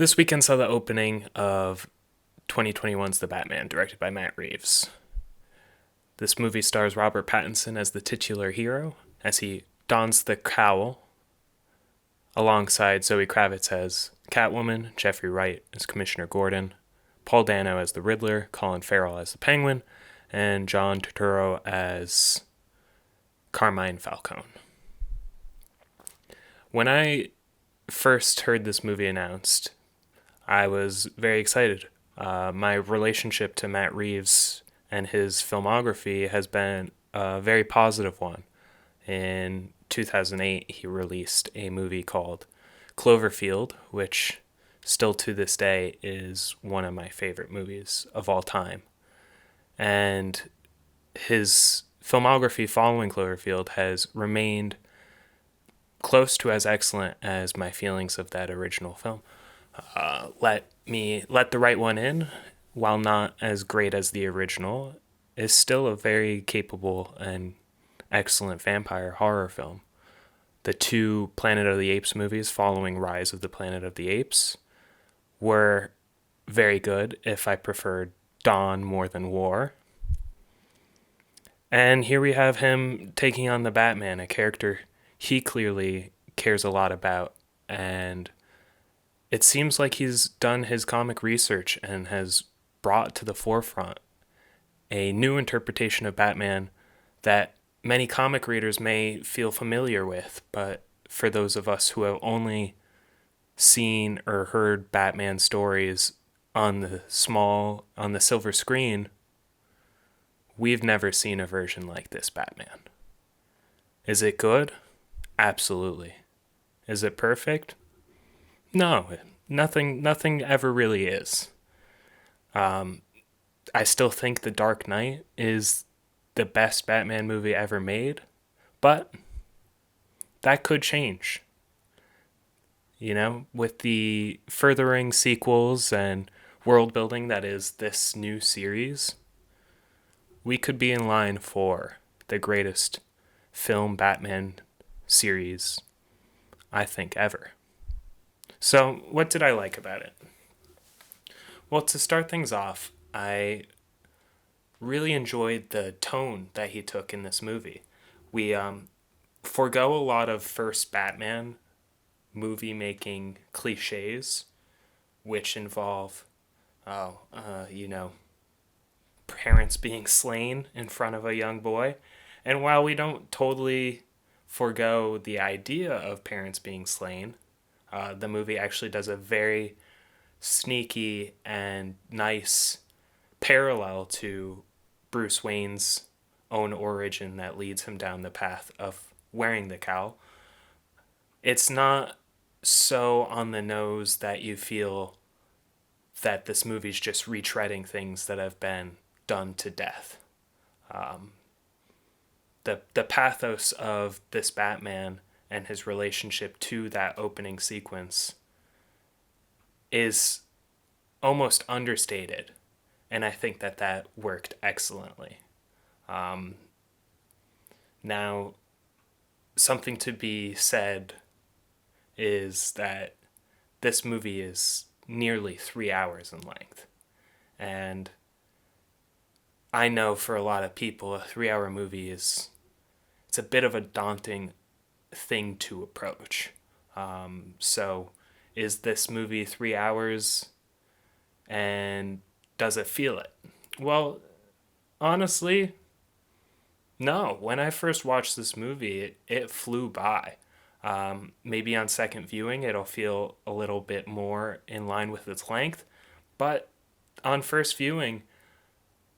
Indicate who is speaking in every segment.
Speaker 1: This weekend saw the opening of 2021's The Batman, directed by Matt Reeves. This movie stars Robert Pattinson as the titular hero, as he dons the cowl, alongside Zoe Kravitz as Catwoman, Jeffrey Wright as Commissioner Gordon, Paul Dano as the Riddler, Colin Farrell as the Penguin, and John Turturro as Carmine Falcone. When I first heard this movie announced, I was very excited. My relationship to Matt Reeves and his filmography has been a very positive one. In 2008, he released a movie called Cloverfield, which still to this day is one of my favorite movies of all time. And his filmography following Cloverfield has remained close to as excellent as my feelings of that original film. Let the Right One In, while not as great as the original, is still a very capable and excellent vampire horror film. The two Planet of the Apes movies following Rise of the Planet of the Apes were very good, if I preferred Dawn more than War. And here we have him taking on the Batman, a character he clearly cares a lot about, and it seems like he's done his comic research and has brought to the forefront a new interpretation of Batman that many comic readers may feel familiar with, but for those of us who have only seen or heard Batman stories on the silver screen, we've never seen a version like this Batman. Is it good? Absolutely. Is it perfect? No, nothing ever really is. I still think The Dark Knight is the best Batman movie ever made, but that could change. You know, with the furthering sequels and world building that is this new series, we could be in line for the greatest film Batman series, I think, ever. So, what did I like about it? Well, to start things off, I really enjoyed the tone that he took in this movie. We forego a lot of first Batman movie making cliches, which involve, parents being slain in front of a young boy. And while we don't totally forego the idea of parents being slain, the movie actually does a very sneaky and nice parallel to Bruce Wayne's own origin that leads him down the path of wearing the cowl. It's not so on the nose that you feel that this movie's just retreading things that have been done to death. The pathos of this Batman and his relationship to that opening sequence is almost understated, and I think that worked excellently. Now, something to be said is that this movie is nearly 3 hours in length, and I know for a lot of people a 3 hour movie it's a bit of a daunting thing to approach. So is this movie 3 hours, and does it feel it? Well, honestly, no. When I first watched this movie, it flew by. Maybe on second viewing, it'll feel a little bit more in line with its length, but on first viewing,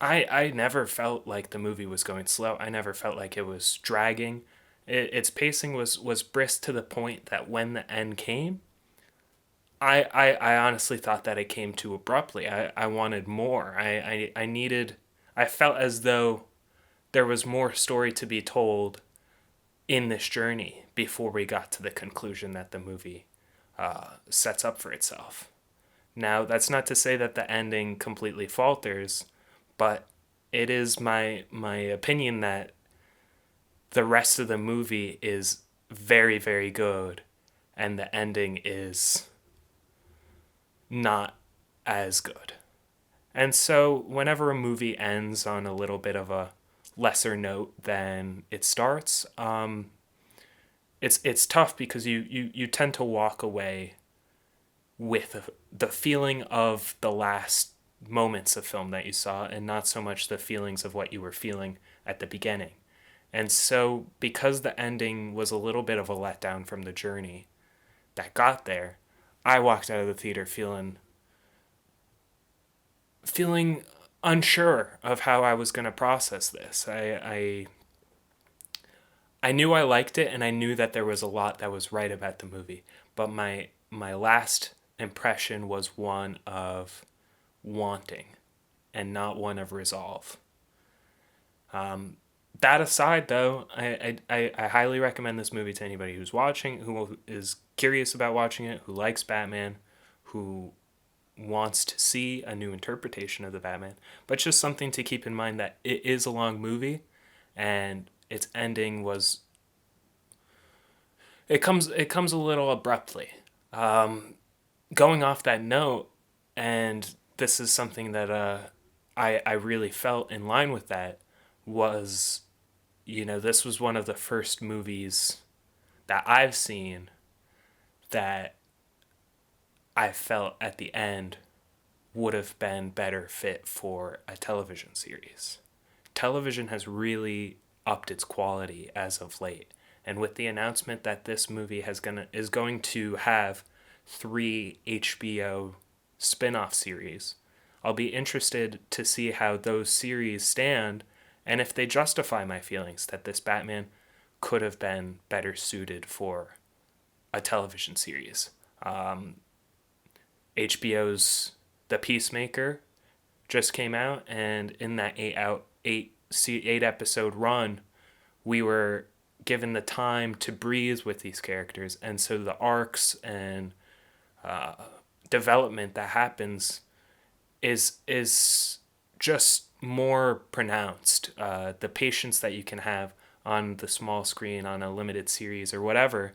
Speaker 1: I never felt like the movie was going slow. I never felt like it was dragging. Its pacing was brisk to the point that when the end came, I honestly thought that it came too abruptly. I wanted more. I felt as though there was more story to be told in this journey before we got to the conclusion that the movie sets up for itself. Now, that's not to say that the ending completely falters, but it is my opinion that the rest of the movie is very, very good, and the ending is not as good. And so whenever a movie ends on a little bit of a lesser note than it starts, it's tough because you tend to walk away with the feeling of the last moments of film that you saw and not so much the feelings of what you were feeling at the beginning. And so because the ending was a little bit of a letdown from the journey that got there, I walked out of the theater feeling unsure of how I was going to process this. I knew I liked it and I knew that there was a lot that was right about the movie, but my last impression was one of wanting and not one of resolve. That aside, though, I highly recommend this movie to anybody who's watching, who is curious about watching it, who likes Batman, who wants to see a new interpretation of the Batman, but just something to keep in mind that it is a long movie and its ending was it comes a little abruptly. Going off that note, and this is something that I really felt in line with that was, this was one of the first movies that I've seen that I felt at the end would have been better fit for a television series. Television has really upped its quality as of late. And with the announcement that this movie is going to have 3 HBO spin-off series, I'll be interested to see how those series stand and if they justify my feelings that this Batman could have been better suited for a television series. HBO's The Peacemaker just came out, and in that 8 episode run, we were given the time to breathe with these characters, and so the arcs and development that happens is just more pronounced. The patience that you can have on the small screen on a limited series or whatever,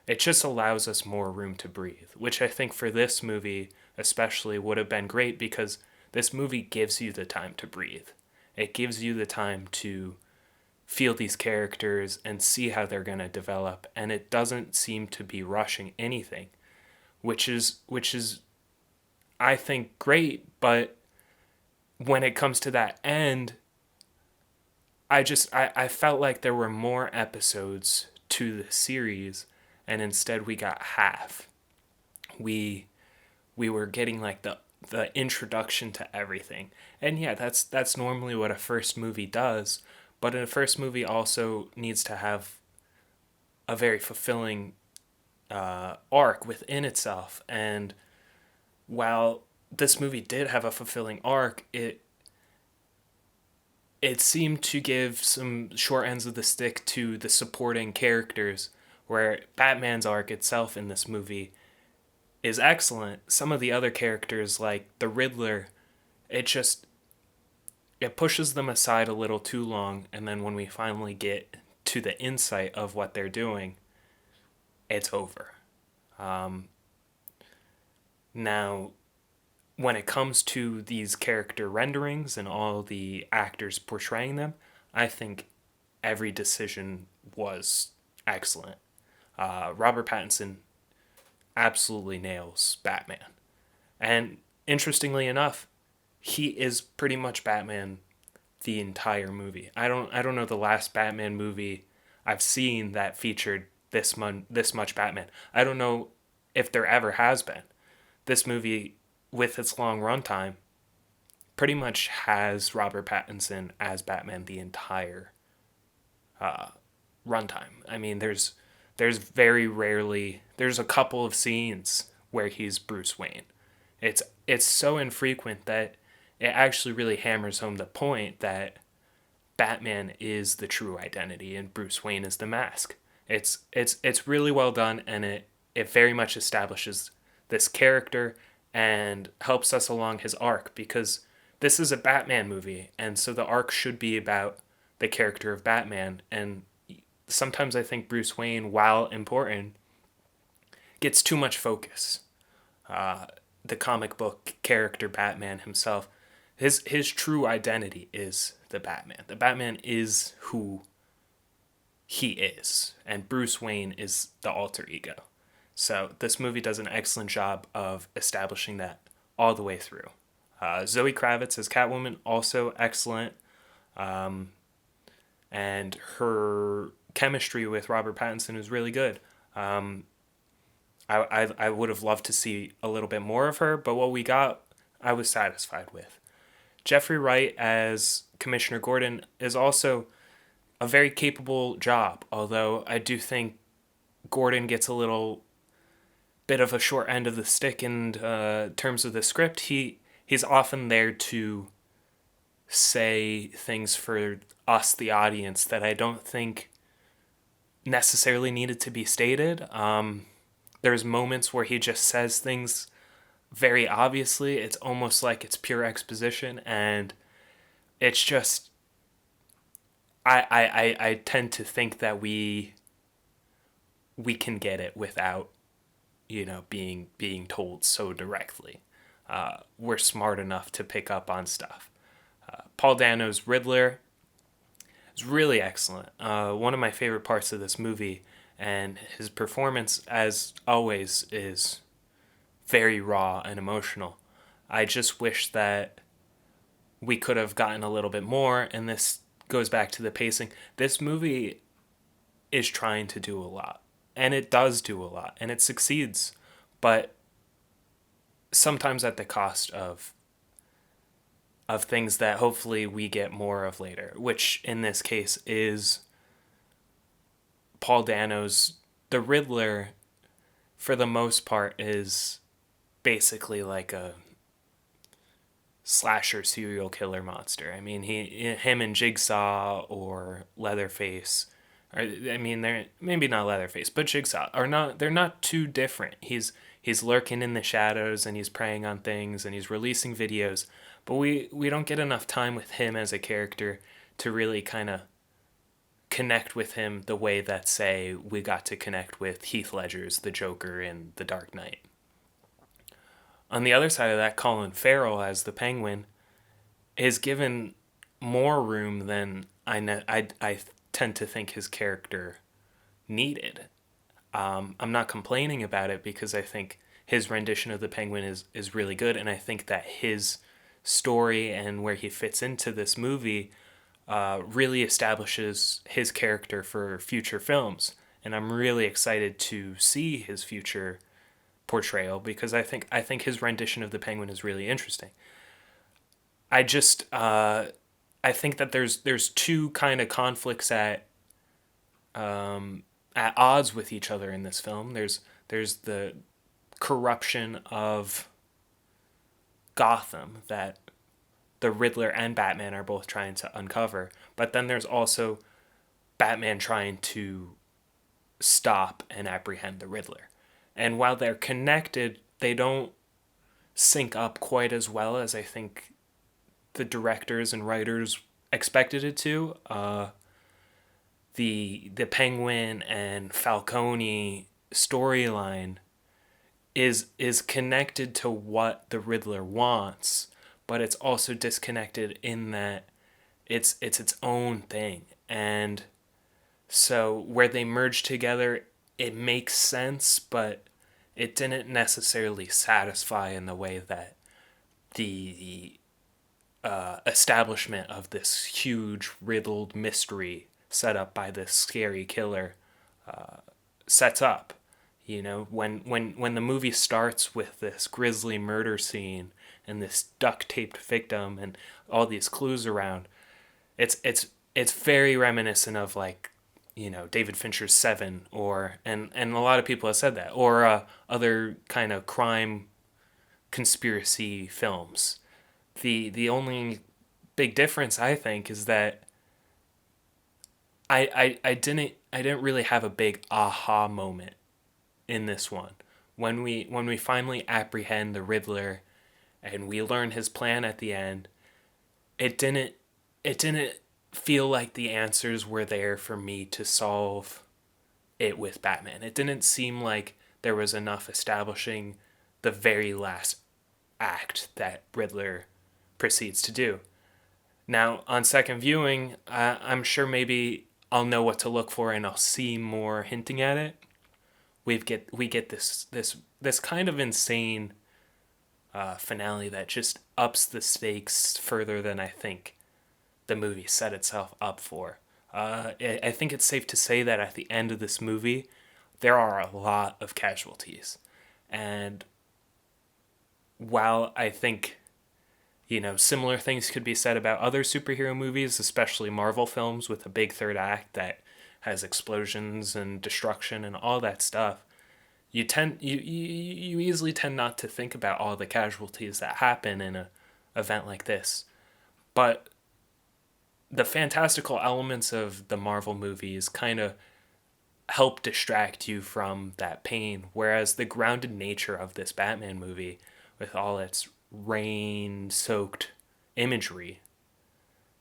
Speaker 1: it just allows us more room to breathe, which I think for this movie especially would have been great because this movie gives you the time to breathe. It gives you the time to feel these characters and see how they're going to develop, and it doesn't seem to be rushing anything, which is I think great, but when it comes to that end, I felt like there were more episodes to the series and instead we got half. We were getting like the introduction to everything. And yeah, that's normally what a first movie does, but a first movie also needs to have a very fulfilling arc within itself. And while this movie did have a fulfilling arc, it seemed to give some short ends of the stick to the supporting characters, where Batman's arc itself in this movie is excellent. Some of the other characters, like the Riddler, it just it pushes them aside a little too long, and then when we finally get to the insight of what they're doing, it's over. Now, when it comes to these character renderings and all the actors portraying them, I think every decision was excellent. Robert Pattinson absolutely nails Batman. And interestingly enough, he is pretty much Batman the entire movie. I don't know the last Batman movie I've seen that featured this much Batman. I don't know if there ever has been. This movie, with its long runtime, pretty much has Robert Pattinson as Batman the entire runtime. I mean, there's very rarely there's a couple of scenes where he's Bruce Wayne. It's so infrequent that it actually really hammers home the point that Batman is the true identity and Bruce Wayne is the mask. It's really well done, and it very much establishes this character and helps us along his arc, because this is a Batman movie, and so the arc should be about the character of Batman. And sometimes I think Bruce Wayne, while important, gets too much focus. the comic book character Batman himself, his true identity is the Batman. The Batman is who he is, and Bruce Wayne is the alter ego. So this movie does an excellent job of establishing that all the way through. Zoe Kravitz as Catwoman, also excellent, and her chemistry with Robert Pattinson is really good. I would have loved to see a little bit more of her, but what we got, I was satisfied with. Jeffrey Wright as Commissioner Gordon is also a very capable job, although I do think Gordon gets a little bit of a short end of the stick in terms of the script. He's often there to say things for us, the audience, that I don't think necessarily needed to be stated. There's moments where he just says things very obviously. It's almost like it's pure exposition, and it's just I tend to think that we can get it without being told so directly. We're smart enough to pick up on stuff. Paul Dano's Riddler is really excellent. One of my favorite parts of this movie, and his performance, as always, is very raw and emotional. I just wish that we could have gotten a little bit more, and this goes back to the pacing. This movie is trying to do a lot, and it does do a lot, and it succeeds, but sometimes at the cost of things that hopefully we get more of later, which in this case is Paul Dano's The Riddler. For the most part, is basically like a slasher serial killer monster. I mean, him and Jigsaw or Leatherface, or I mean, they're maybe not Leatherface, but Jigsaw are not. They're not too different. He's lurking in the shadows, and he's preying on things, and he's releasing videos. But we don't get enough time with him as a character to really kind of connect with him the way that, say, we got to connect with Heath Ledger's The Joker in The Dark Knight. On the other side of that, Colin Farrell as the Penguin is given more room than I tend to think his character needed. I'm not complaining about it, because I think his rendition of the Penguin is really good, and I think that his story and where he fits into this movie really establishes his character for future films. And I'm really excited to see his future portrayal, because I think his rendition of the Penguin is really interesting. I just I think that there's two kind of conflicts at odds with each other in this film. There's the corruption of Gotham that the Riddler and Batman are both trying to uncover, but then there's also Batman trying to stop and apprehend the Riddler. And while they're connected, they don't sync up quite as well as I think the directors and writers expected it to. The Penguin and Falcone storyline is connected to what the Riddler wants, but it's also disconnected in that it's its own thing. And so where they merge together, it makes sense, but it didn't necessarily satisfy in the way that the establishment of this huge riddled mystery set up by this scary killer sets up. When the movie starts with this grisly murder scene and this duct taped victim and all these clues around, it's very reminiscent of, like, David Fincher's Seven, and a lot of people have said that, or other kind of crime conspiracy films. The only big difference, I think, is that I didn't really have a big aha moment in this one. When we finally apprehend the Riddler and we learn his plan at the end, it didn't feel like the answers were there for me to solve it with Batman. It didn't seem like there was enough establishing the very last act that Riddler proceeds to do. Now, on second viewing, I'm sure maybe I'll know what to look for and I'll see more hinting at it. We get this kind of insane finale that just ups the stakes further than I think the movie set itself up for. I think it's safe to say that at the end of this movie, there are a lot of casualties. And while I think, similar things could be said about other superhero movies, especially Marvel films with a big third act that has explosions and destruction and all that stuff, you easily tend not to think about all the casualties that happen in a event like this. But the fantastical elements of the Marvel movies kind of help distract you from that pain, whereas the grounded nature of this Batman movie, with all its rain soaked imagery,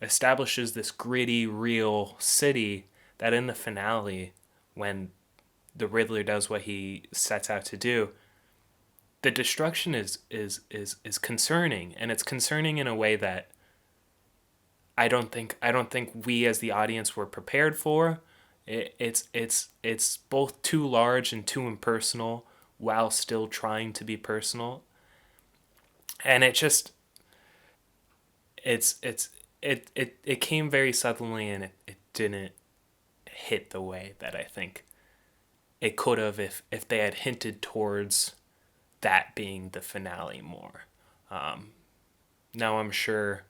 Speaker 1: establishes this gritty, real city that in the finale, when the Riddler does what he sets out to do, the destruction is concerning, and it's concerning in a way that I don't think we as the audience were prepared for. It's both too large and too impersonal while still trying to be personal, and it came very suddenly, and it didn't hit the way that I think it could have if they had hinted towards that being the finale more. Um, Now I'm sure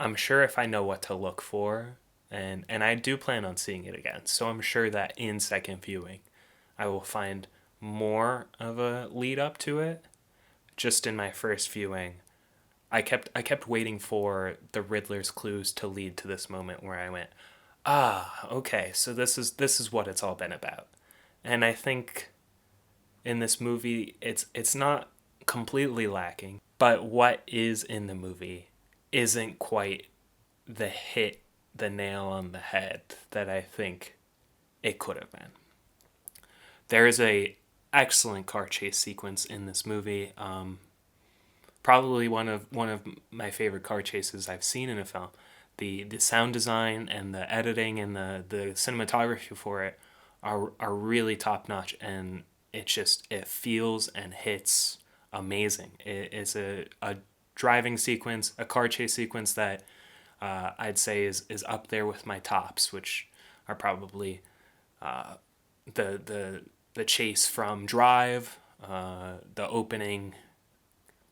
Speaker 1: if I know what to look for, and I do plan on seeing it again. So I'm sure that in second viewing, I will find more of a lead up to it. Just in my first viewing, I kept waiting for the Riddler's clues to lead to this moment where I went, ah, okay, so this is what it's all been about. And I think in this movie, it's not completely lacking, but what is in the movie isn't quite the hit the nail on the head that I think it could have been. There is a excellent car chase sequence in this movie. Probably one of my favorite car chases I've seen in a film. The sound design and the editing and the cinematography for it are really top notch, and it feels and hits amazing. It is a driving sequence, a car chase sequence that I'd say is up there with my tops, which are probably the chase from Drive, the opening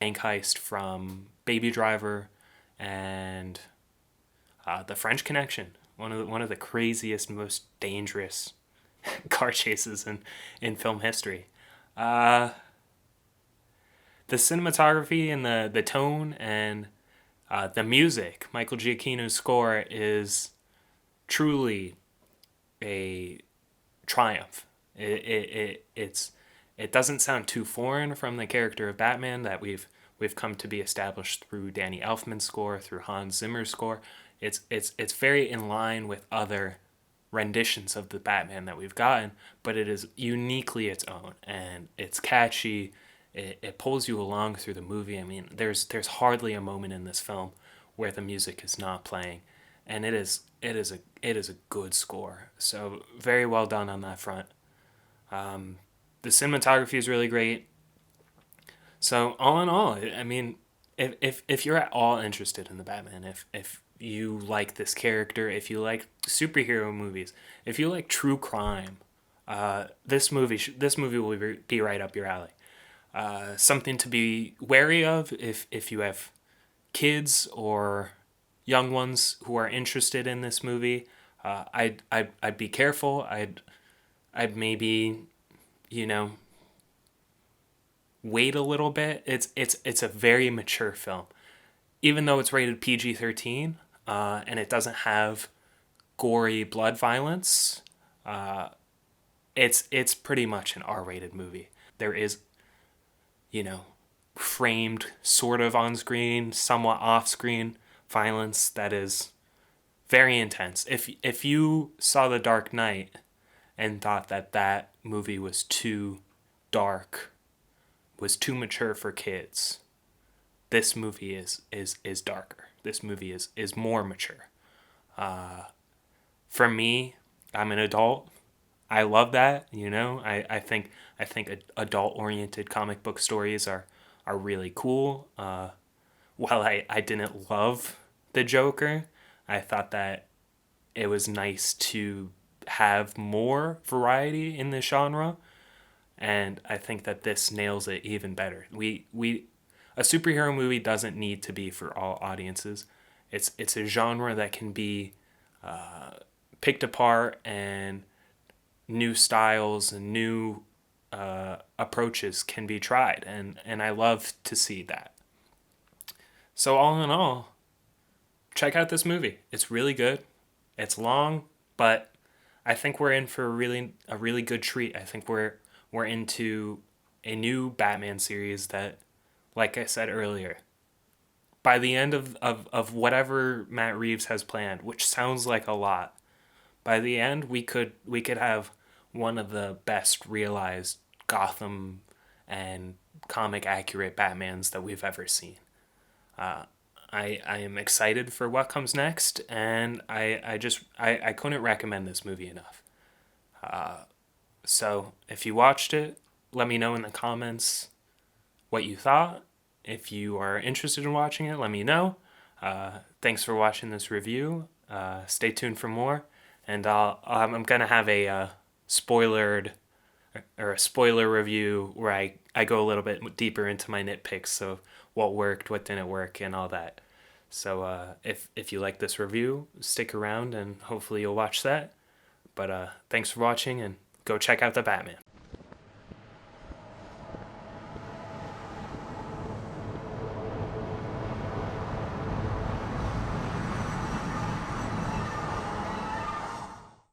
Speaker 1: bank heist from Baby Driver, and the French Connection. One of the craziest, most dangerous car chases in film history. Uh, the cinematography and the tone and the music, Michael Giacchino's score is truly a triumph. It doesn't sound too foreign from the character of Batman that we've come to be established through Danny Elfman's score, through Hans Zimmer's score. It's very in line with other renditions of the Batman that we've gotten, but it is uniquely its own, and it's catchy. It pulls you along through the movie. I mean, there's hardly a moment in this film where the music is not playing, and it is a good score. So very well done on that front. The cinematography is really great. So all in all, I mean, if you're at all interested in the Batman, if you like this character, if you like superhero movies, if you like true crime, this movie will be right up your alley. Something to be wary of if you have kids or young ones who are interested in this movie. I'd be careful. I'd maybe, you know, wait a little bit. It's a very mature film, even though it's rated PG-13, and it doesn't have gory blood violence. Uh, it's pretty much an R-rated movie. There is, you know, framed sort of on screen, somewhat off screen violence that is very intense. If you saw The Dark Knight and thought that movie was too dark, was too mature for kids, this movie is darker. This movie is more mature. For me, I'm an adult. I love that. I think adult oriented comic book stories are really cool. While I didn't love the Joker, I thought that it was nice to have more variety in the genre, and I think that this nails it even better. We A superhero movie doesn't need to be for all audiences. It's a genre that can be picked apart, and new styles and new approaches can be tried, and I love to see that. So all in all, check out this movie. It's really good. It's long, but I think we're in for a really good treat. I think we're into a new Batman series that, like I said earlier, by the end of whatever Matt Reeves has planned, which sounds like a lot, by the end we could have one of the best realized Gotham and comic accurate Batmans that we've ever seen. I am excited for what comes next, and I couldn't recommend this movie enough. So if you watched it, let me know in the comments what you thought. If you are interested in watching it, let me know. Thanks for watching this review. Stay tuned for more, and I'm gonna have a spoilered or a spoiler review where I go a little bit deeper into my nitpicks, so what worked, what didn't work, and all that. So if you like this review, stick around and hopefully you'll watch that. But thanks for watching, and go check out the Batman.